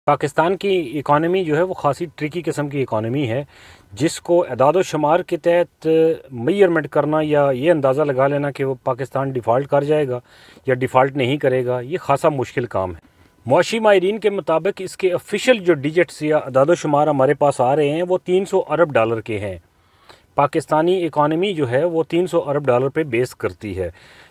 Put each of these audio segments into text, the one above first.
पाकिस्तान की इकॉनमी जो है वो ख़ासी ट्रिकी किस्म की इकॉनमी है, जिसको अदाद शुमार के तहत मेजरमेंट करना या ये अंदाज़ा लगा लेना कि वो पाकिस्तान डिफ़ॉल्ट कर जाएगा या डिफ़ॉल्ट नहीं करेगा, ये ख़ासा मुश्किल काम है। मुआशी माहिरीन के मुताबिक इसके ऑफिशियल जो डिजिट्स या अदाद शुमार हमारे पास आ रहे हैं वो 300 अरब डॉलर के हैं। पाकिस्तानी इकॉनमी जो है वो 300 अरब डॉलर पे बेस करती है,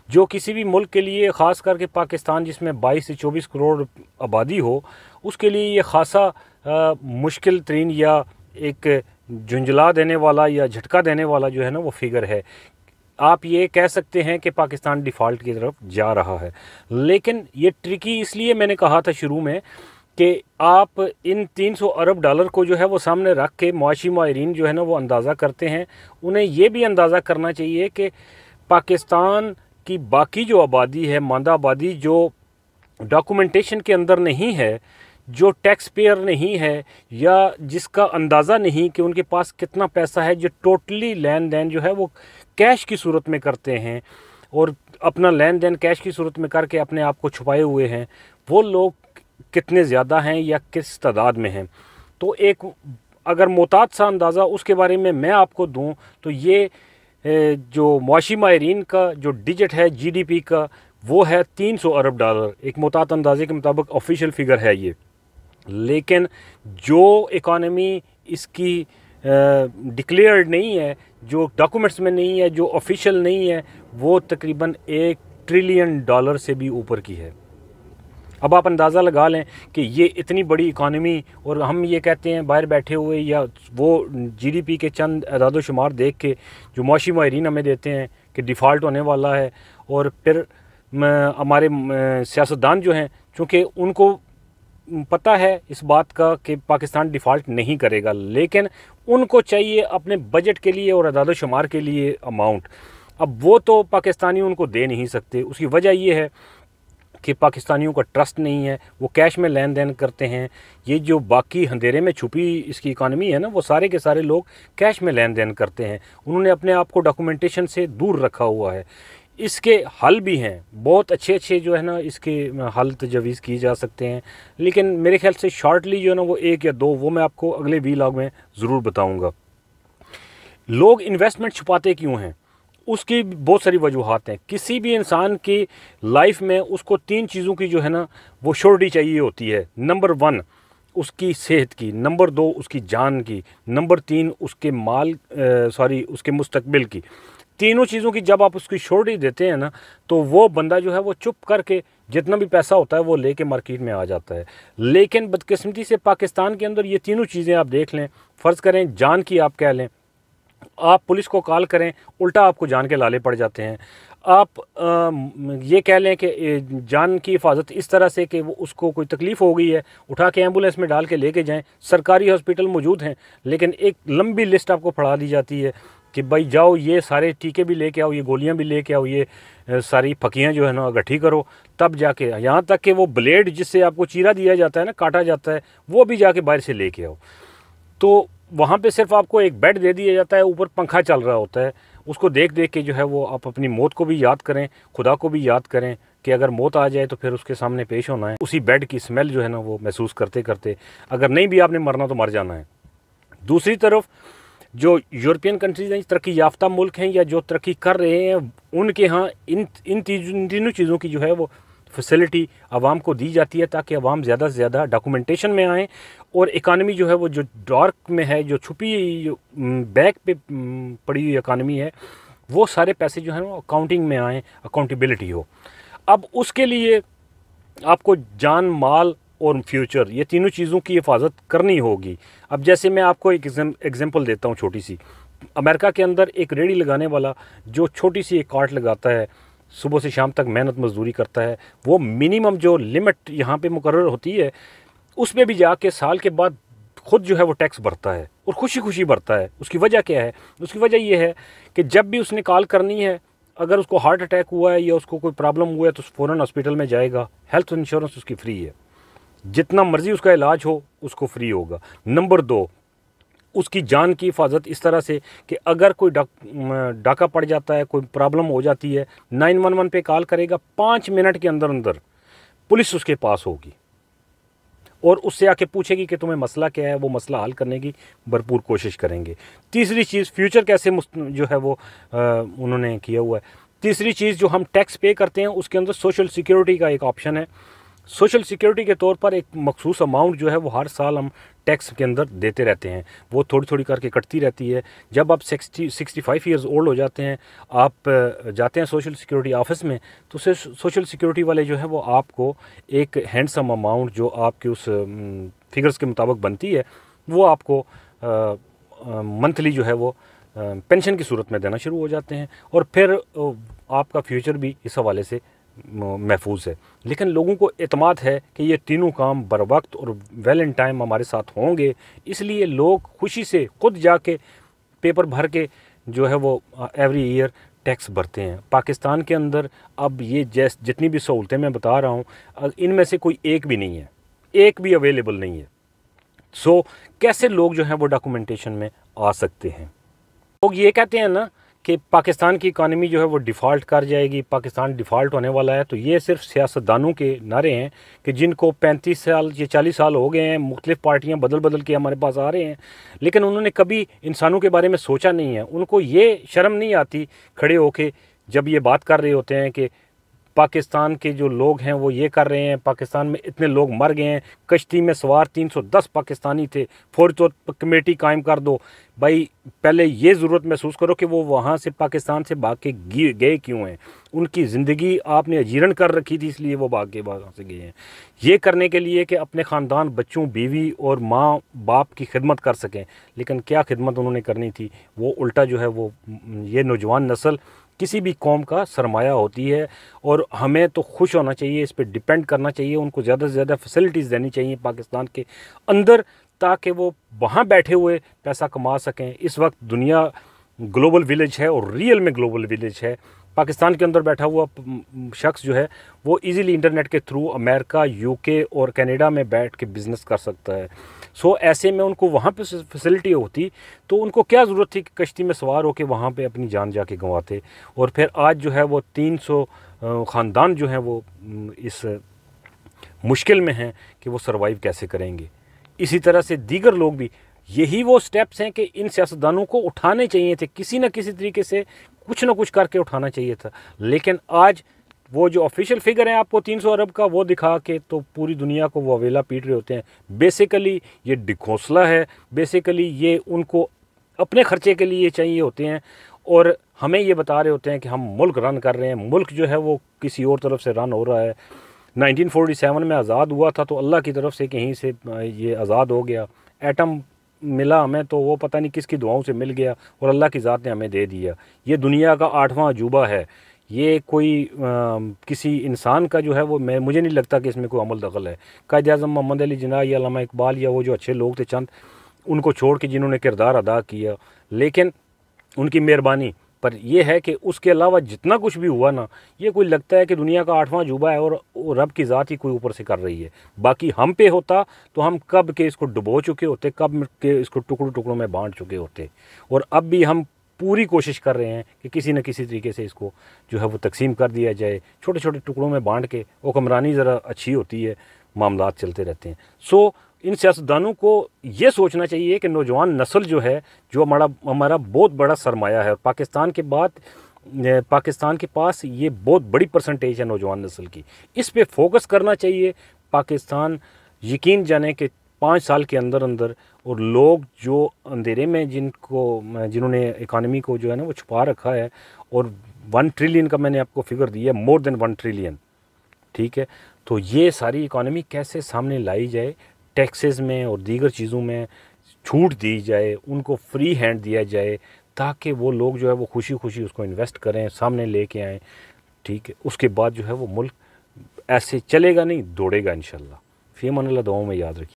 जो किसी भी मुल्क के लिए, ख़ास करके पाकिस्तान जिसमें 22 से 24 करोड़ आबादी हो, उसके लिए ये ख़ासा मुश्किल तरीन या एक झुंझला देने वाला या झटका देने वाला जो है ना वो फिगर है। आप ये कह सकते हैं कि पाकिस्तान डिफ़ॉल्ट की तरफ जा रहा है, लेकिन ये ट्रिकी इसलिए मैंने कहा था शुरू में कि आप इन 300 अरब डॉलर को जो है वो सामने रख के मुआशी माहिरीन जो है ना वो अंदाज़ा करते हैं। उन्हें ये भी अंदाज़ा करना चाहिए कि पाकिस्तान की बाकी जो आबादी है, मांदा आबादी, जो डॉक्यूमेंटेशन के अंदर नहीं है, जो टैक्स पेयर नहीं है, या जिसका अंदाज़ा नहीं कि उनके पास कितना पैसा है, जो टोटली लेन देन जो है वो कैश की सूरत में करते हैं और अपना लेन देन कैश की सूरत में करके अपने आप को छुपाए हुए हैं, वो लोग कितने ज़्यादा हैं या किस तादाद में हैं। तो एक अगर मोहतात सा अंदाज़ा उसके बारे में मैं आपको दूं तो ये जो मुआशी माहिरीन का जो डिजिट है जीडीपी का वो है 300 अरब डॉलर। एक मोहतात अंदाजे के मुताबिक ऑफिशियल फिगर है ये, लेकिन जो इकॉनमी इसकी डिक्लेयर्ड नहीं है, जो डॉक्यूमेंट्स में नहीं है, जो ऑफिशियल नहीं है, वो तकरीबन 1 ट्रिलियन डॉलर से भी ऊपर की है। अब आप अंदाज़ा लगा लें कि ये इतनी बड़ी इकॉनमी, और हम ये कहते हैं बाहर बैठे हुए या वो जीडीपी के चंद अदाद शुमार देख के जो मुआशी माहिरीन हमें देते हैं कि डिफ़ॉल्ट होने वाला है, और फिर हमारे सियासतदान जो हैं, चूँकि उनको पता है इस बात का कि पाकिस्तान डिफ़ॉल्ट नहीं करेगा, लेकिन उनको चाहिए अपने बजट के लिए और अदाद शुमार के लिए अमाउंट। अब वो तो पाकिस्तानी उनको दे नहीं सकते। उसकी वजह ये है कि पाकिस्तानियों का ट्रस्ट नहीं है, वो कैश में लेन देन करते हैं। ये जो बाकी अंधेरे में छुपी इसकी इकॉनमी है ना, वो सारे के सारे लोग कैश में लेन देन करते हैं। उन्होंने अपने आप को डॉक्यूमेंटेशन से दूर रखा हुआ है। इसके हल भी हैं, बहुत अच्छे अच्छे जो है ना इसके हल तजवीज़ किए जा सकते हैं, लेकिन मेरे ख्याल से शॉर्टली जो है ना वो 1 या 2 वो मैं आपको अगले व्लॉग में ज़रूर बताऊँगा। लोग इन्वेस्टमेंट छुपाते क्यों हैं, उसकी बहुत सारी वजूहात हैं। किसी भी इंसान की लाइफ में उसको 3 चीज़ों की जो है ना वो श्योरिटी चाहिए होती है। नंबर 1 उसकी सेहत की, नंबर 2 उसकी जान की, नंबर 3 उसके उसके मुस्तकबिल की। तीनों चीज़ों की जब आप उसकी श्योरिटी देते हैं ना, तो वो बंदा जो है वो चुप करके जितना भी पैसा होता है वो लेके मार्केट में आ जाता है। लेकिन बदकिस्मती से पाकिस्तान के अंदर ये तीनों चीज़ें आप देख लें, फ़र्ज़ करें जान की आप कह लें, आप पुलिस को कॉल करें, उल्टा आपको जान के लाले पड़ जाते हैं। आप ये कह लें कि जान की हिफाजत इस तरह से कि वो उसको कोई तकलीफ़ हो गई है, उठा के एम्बुलेंस में डाल के लेके जाएं। सरकारी हॉस्पिटल मौजूद हैं, लेकिन एक लंबी लिस्ट आपको पढ़ा दी जाती है कि भाई जाओ ये सारे टीके भी लेके आओ, ये गोलियां भी लेके आओ, ये सारी फकियां जो है ना इकट्ठी करो, तब जाके, यहाँ तक कि वो ब्लेड जिससे आपको चीरा दिया जाता है ना, काटा जाता है, वो भी जाके बाहर से लेके आओ। तो वहाँ पे सिर्फ आपको एक बेड दे दिया जाता है, ऊपर पंखा चल रहा होता है। उसको देख देख के जो है वो आप अपनी मौत को भी याद करें, खुदा को भी याद करें कि अगर मौत आ जाए तो फिर उसके सामने पेश होना है। उसी बेड की स्मेल जो है ना वो महसूस करते करते, अगर नहीं भी आपने मरना तो मर जाना है। दूसरी तरफ जो यूरोपियन कंट्रीज़ हैं, तरक्की याफ्ता मुल्क हैं या जो तरक्की कर रहे हैं, उनके यहाँ इन तीनों चीज़ों की जो है वो फैसिलिटी आवाम को दी जाती है, ताकि आवाम ज़्यादा से ज़्यादा डॉक्यूमेंटेशन में आएँ और इकानमी जो है वो जो डार्क में है, जो छुपी बैक पे पड़ी हुई इकानमी है, वो सारे पैसे जो है वो अकाउंटिंग में आएँ, अकाउंटेबिलिटी हो। अब उसके लिए आपको जान, माल और फ्यूचर, ये तीनों चीज़ों की हिफाजत करनी होगी। अब जैसे मैं आपको एक एग्जांपल देता हूँ छोटी सी। अमेरिका के अंदर एक रेडी लगाने वाला जो छोटी सी एक कार्ट लगाता है, सुबह से शाम तक मेहनत मजदूरी करता है, वो मिनिमम जो लिमिट यहाँ पे मुकर्रर होती है उसमें भी जाके साल के बाद खुद जो है वो टैक्स भरता है, और खुशी खुशी भरता है। उसकी वजह क्या है? उसकी वजह ये है कि जब भी उसने कॉल करनी है, अगर उसको हार्ट अटैक हुआ है या उसको कोई प्रॉब्लम हुआ है तो फ़ौरन हॉस्पिटल में जाएगा। हेल्थ इंश्योरेंस उसकी फ्री है, जितना मर्जी उसका इलाज हो उसको फ्री होगा। नंबर 2, उसकी जान की हिफाजत इस तरह से कि अगर कोई डाका पड़ जाता है, कोई प्रॉब्लम हो जाती है, 911 पे कॉल करेगा, 5 मिनट के अंदर अंदर पुलिस उसके पास होगी और उससे आके पूछेगी कि तुम्हें मसला क्या है, वो मसला हल करने की भरपूर कोशिश करेंगे। तीसरी चीज़, फ्यूचर कैसे जो है वो उन्होंने किया हुआ है। तीसरी चीज़, जो हम टैक्स पे करते हैं उसके अंदर सोशल सिक्योरिटी का एक ऑप्शन है। सोशल सिक्योरिटी के तौर पर एक मखसूस अमाउंट जो है वो हर साल हम टैक्स के अंदर देते रहते हैं, वो थोड़ी थोड़ी करके कटती रहती है। जब आप 65 ईयर्स ओल्ड हो जाते हैं, आप जाते हैं सोशल सिक्योरिटी ऑफिस में, तो सोशल सिक्योरिटी वाले जो है वो आपको एक हैंडसम अमाउंट जो आपके उस फिगर्स के मुताबिक बनती है, वो आपको मंथली जो है वो पेंशन की सूरत में देना शुरू हो जाते हैं, और फिर आपका फ्यूचर भी इस हवाले से महफूज है। लेकिन लोगों को एतमाद है कि ये तीनों काम बर वक्त और वेल इन टाइम हमारे साथ होंगे, इसलिए लोग खुशी से खुद जाके पेपर भर के जो है वो एवरी ईयर टैक्स भरते हैं। पाकिस्तान के अंदर अब ये जितनी भी सहूलतें मैं बता रहा हूँ, इनमें से कोई एक भी नहीं है, एक भी अवेलेबल नहीं है। सो कैसे लोग जो हैं वो डॉक्यूमेंटेशन में आ सकते हैं? लोग ये कहते हैं ना कि पाकिस्तान की इकानमी जो है वो डिफ़ॉल्ट कर जाएगी, पाकिस्तान डिफ़ॉल्ट होने वाला है, तो ये सिर्फ सियासतदानों के नारे हैं कि जिनको 35 साल या 40 साल हो गए हैं, मुख्तलिफ़ पार्टियां बदल बदल के हमारे पास आ रहे हैं, लेकिन उन्होंने कभी इंसानों के बारे में सोचा नहीं है। उनको ये शर्म नहीं आती खड़े होके जब ये बात कर रहे होते हैं कि पाकिस्तान के जो लोग हैं वो ये कर रहे हैं, पाकिस्तान में इतने लोग मर गए हैं, कश्ती में सवार 310 पाकिस्तानी थे, फौरी तौर पर कमेटी कायम कर दो। भाई पहले ये ज़रूरत महसूस करो कि वो वहाँ से पाकिस्तान से भाग के गए क्यों हैं। उनकी ज़िंदगी आपने अजीरन कर रखी थी, इसलिए वो भाग के वहाँ से गए हैं। ये करने के लिए कि अपने ख़ानदान, बच्चों, बीवी और माँ बाप की खिदमत कर सकें। लेकिन क्या खिदमत उन्होंने करनी थी, वो उल्टा जो है वो ये नौजवान नस्ल किसी भी कौम का सरमाया होती है, और हमें तो खुश होना चाहिए, इस पर डिपेंड करना चाहिए। उनको ज़्यादा से ज़्यादा फैसिलिटीज़ देनी चाहिए पाकिस्तान के अंदर, ताकि वो वहाँ बैठे हुए पैसा कमा सकें। इस वक्त दुनिया ग्लोबल विलेज है, और रियल में ग्लोबल विलेज है। पाकिस्तान के अंदर बैठा हुआ शख्स जो है वो इजीली इंटरनेट के थ्रू अमेरिका, यूके और कनाडा में बैठ के बिज़नेस कर सकता है। सो ऐसे में उनको वहाँ पे फैसिलिटी होती तो उनको क्या ज़रूरत थी कि कश्ती में सवार होकर वहाँ पे अपनी जान जाके गंवाते। और फिर आज जो है वो 300 ख़ानदान जो हैं वो इस मुश्किल में हैं कि वो सर्वाइव कैसे करेंगे। इसी तरह से दीगर लोग भी, यही वो स्टेप्स हैं कि इन सियासतदानों को उठाने चाहिए थे, किसी न किसी तरीके से कुछ ना कुछ करके उठाना चाहिए था। लेकिन आज वो जो ऑफिशियल फिगर है आपको 300 अरब का, वो दिखा के तो पूरी दुनिया को वो अवेला पीट रहे होते हैं। बेसिकली ये डिघोंसला है, बेसिकली ये उनको अपने खर्चे के लिए चाहिए होते हैं, और हमें ये बता रहे होते हैं कि हम मुल्क रन कर रहे हैं। मुल्क जो है वो किसी और तरफ से रन हो रहा है। 1947 में आज़ाद हुआ था तो अल्लाह की तरफ से कहीं से ये आज़ाद हो गया। एटम मिला हमें तो वो पता नहीं किसकी दुआओं से मिल गया, और अल्लाह की ज़ात ने हमें दे दिया। ये दुनिया का 8वां अजूबा है। ये कोई किसी इंसान का जो है वो मुझे नहीं लगता कि इसमें कोई अमल दखल है। कायद-ए-आज़म मोहम्मद अली जिन्ना या अल्लामा इकबाल या वो जो अच्छे लोग थे चंद, उनको छोड़ के जिन्होंने किरदार अदा किया, लेकिन उनकी मेहरबानी पर यह है कि उसके अलावा जितना कुछ भी हुआ ना, ये कोई लगता है कि दुनिया का 8वां अजूबा है और रब की ज़ात ही कोई ऊपर से कर रही है। बाकी हम पे होता तो हम कब के इसको डुबो चुके होते, कब के इसको टुकड़ों टुकड़ों में बांट चुके होते। और अब भी हम पूरी कोशिश कर रहे हैं कि किसी न किसी तरीके से इसको जो है वो तकसीम कर दिया जाए, छोटे छोटे टुकड़ों में बांट के। हुक्मरानी ज़रा अच्छी होती है, मामलात चलते रहते हैं। सो इन सियासतदानों को ये सोचना चाहिए कि नौजवान नस्ल जो है, जो हमारा बहुत बड़ा सरमाया है, पाकिस्तान के बाद पाकिस्तान के पास ये बहुत बड़ी परसेंटेज है नौजवान नस्ल की, इस पे फोकस करना चाहिए। पाकिस्तान यकीन जाने कि 5 साल के अंदर अंदर, और लोग जो अंधेरे में जिन्होंने इकानमी को जो है ना वो छुपा रखा है, और 1 ट्रिलियन का मैंने आपको फिगर दिया, मोर देन 1 ट्रिलियन, ठीक है। तो ये सारी इकानमी कैसे सामने लाई जाए, टैक्सेस में और दीगर चीज़ों में छूट दी जाए, उनको फ्री हैंड दिया जाए, ताकि वो लोग जो है वो खुशी खुशी उसको इन्वेस्ट करें, सामने लेके आएँ, ठीक है। उसके बाद जो है वो मुल्क ऐसे चलेगा नहीं, दौड़ेगा इंशाल्लाह। फ़ी अमान अल्लाह, दुआओं में याद रखिए।